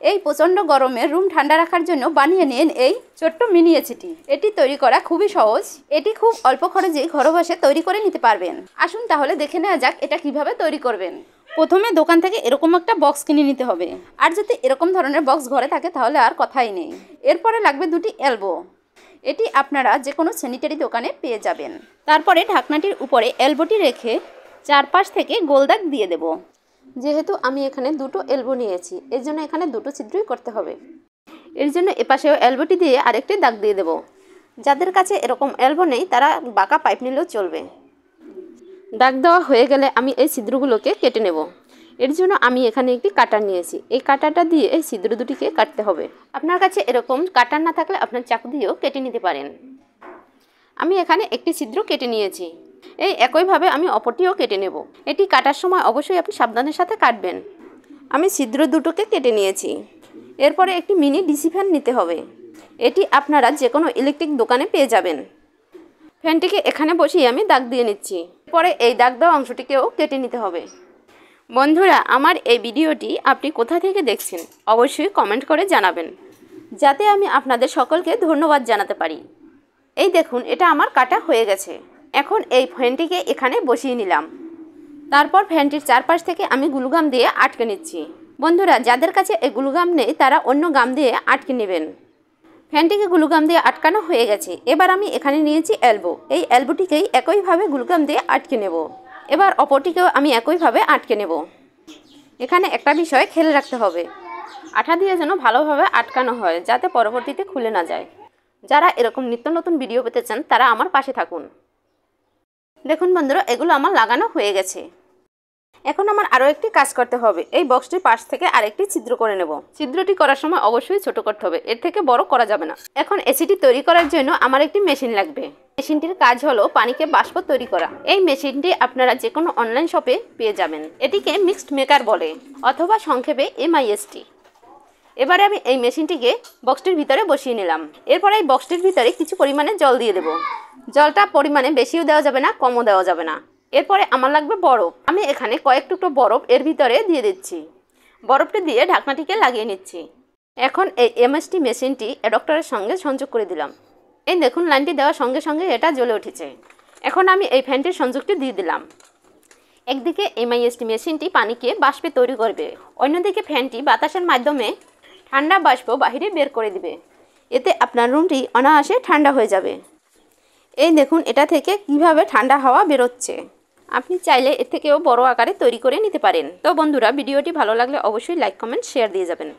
এই প্রচণ্ড গরমে রুম ঠান্ডা রাখার জন্য বানিয়ে নিন এই ছোট্ট মিনি এসিটি। এটি তৈরি করা খুবই সহজ। এটি খুব অল্প খরচে ঘরে বসে তৈরি করে নিতে পারবেন। আসুন তাহলে দেখে নেওয়া যাক এটা কিভাবে তৈরি করবেন। প্রথমে দোকান থেকে এরকম একটা বক্স কিনে নিতে হবে। আর যদি এরকম ধরনের বক্স ঘরে থাকে তাহলে আর কথাই নেই। এরপরে লাগবে দুটি এলবো। এটি আপনারা যে কোনো স্যানিটারি দোকানে পেয়ে যাবেন। তারপরে ঢাকনাটির উপরে এলবোটি রেখে চারপাশ থেকে গোল দাগ দিয়ে দেব। যেহেতু আমি এখানে দুটো এলবো নিয়েছি, এর জন্য এখানে দুটো ছিদ্রই করতে হবে। এর জন্য এপাশেও এলবোটি দিয়ে আরেকটি দাগ দিয়ে দেব। যাদের কাছে এরকম এলবো নেই তারা বাঁকা পাইপ নিলেও চলবে। দাগ দেওয়া হয়ে গেলে আমি এই ছিদ্রগুলোকে কেটে নেব। এর জন্য আমি এখানে একটি কাটার নিয়েছি। এই কাটাটা দিয়ে এই ছিদ্র দুটিকে কাটতে হবে। আপনার কাছে এরকম কাটার না থাকলে আপনার চাকু দিয়েও কেটে নিতে পারেন। আমি এখানে একটি ছিদ্র কেটে নিয়েছি। এই একইভাবে আমি অপরটিও কেটে নেব। এটি কাটার সময় অবশ্যই আপনি সাবধানের সাথে কাটবেন। আমি ছিদ্র দুটোকে কেটে নিয়েছি। এরপরে একটি মিনি ডিসি ফ্যান নিতে হবে। এটি আপনারা যে কোনো ইলেকট্রিক দোকানে পেয়ে যাবেন। ফ্যানটিকে এখানে বসিয়ে আমি দাগ দিয়ে নিচ্ছি। পরে এই দাগ দেওয়া অংশটিকেও কেটে নিতে হবে। বন্ধুরা, আমার এই ভিডিওটি আপনি কোথা থেকে দেখছেন অবশ্যই কমেন্ট করে জানাবেন, যাতে আমি আপনাদের সকলকে ধন্যবাদ জানাতে পারি। এই দেখুন, এটা আমার কাটা হয়ে গেছে। এখন এই ফ্যানটিকে এখানে বসিয়ে নিলাম। তারপর ফ্যানটির চারপাশ থেকে আমি গ্লুগাম দিয়ে আটকে নিচ্ছি। বন্ধুরা, যাদের কাছে এই গ্লুগাম নেই তারা অন্য গাম দিয়ে আটকে নেবেন। ফ্যানটিকে গ্লুগাম দিয়ে আটকানো হয়ে গেছে। এবার আমি এখানে নিয়েছি এলবো। এই এলবোটিকেই একইভাবে গ্লুগাম দিয়ে আটকে নেব। এবার অপরটিকেও আমি একইভাবে আটকে নেব। এখানে একটা বিষয় খেয়াল রাখতে হবে, আঠা দিয়ে যেন ভালোভাবে আটকানো হয়, যাতে পরবর্তীতে খুলে না যায়। যারা এরকম নিত্য নতুন ভিডিও পেতে চান তারা আমার পাশে থাকুন। দেখুন বন্ধুরা, এগুলো আমার লাগানো হয়ে গেছে। এখন আমার আরও একটি কাজ করতে হবে। এই বক্সটির পাশ থেকে আরেকটি ছিদ্র করে নেব। ছিদ্রটি করার সময় অবশ্যই ছোট করতে হবে, এর থেকে বড় করা যাবে না। এখন এসিটি তৈরি করার জন্য আমার একটি মেশিন লাগবে। মেশিনটির কাজ হলো পানিকে বাষ্প তৈরি করা। এই মেশিনটি আপনারা যে কোনো অনলাইন শপে পেয়ে যাবেন। এটিকে মিক্সড মেকার বলে, অথবা সংক্ষেপে MIST। এবারে আমি এই মেশিনটিকে বক্সটির ভিতরে বসিয়ে নিলাম। এরপর এই বক্সটির ভিতরে কিছু পরিমাণে জল দিয়ে দেব। জলটা পরিমাণে বেশিও দেওয়া যাবে না, কমও দেওয়া যাবে না। এরপরে আমার লাগবে বরফ। আমি এখানে কয়েক টুকরো বরফ এর ভিতরে দিয়ে দিচ্ছি। বরফটি দিয়ে ঢাকনাটিকে লাগিয়ে নিচ্ছি। এখন এই MST মেশিনটি অ্যাডাপ্টারের সঙ্গে সংযোগ করে দিলাম। এই দেখুন, লাইনটি দেওয়ার সঙ্গে সঙ্গে এটা জ্বলে উঠেছে। এখন আমি এই ফ্যানটির সংযোগটি দিয়ে দিলাম। একদিকে MIST মেশিনটি পানিকে বাষ্পে তৈরি করবে, অন্যদিকে ফ্যানটি বাতাসের মাধ্যমে ঠান্ডা বাষ্প বাহিরে বের করে দিবে। এতে আপনার রুমটি অনায়াসে ঠান্ডা হয়ে যাবে। এই দেখুন, এটা থেকে কিভাবে ঠান্ডা হাওয়া বেরোচ্ছে। আপনি চাইলে এর থেকেও বড় আকারে তৈরি করে নিতে পারেন। তো বন্ধুরা, ভিডিওটি ভালো লাগলে অবশ্যই লাইক, কমেন্ট, শেয়ার দিয়ে যাবেন।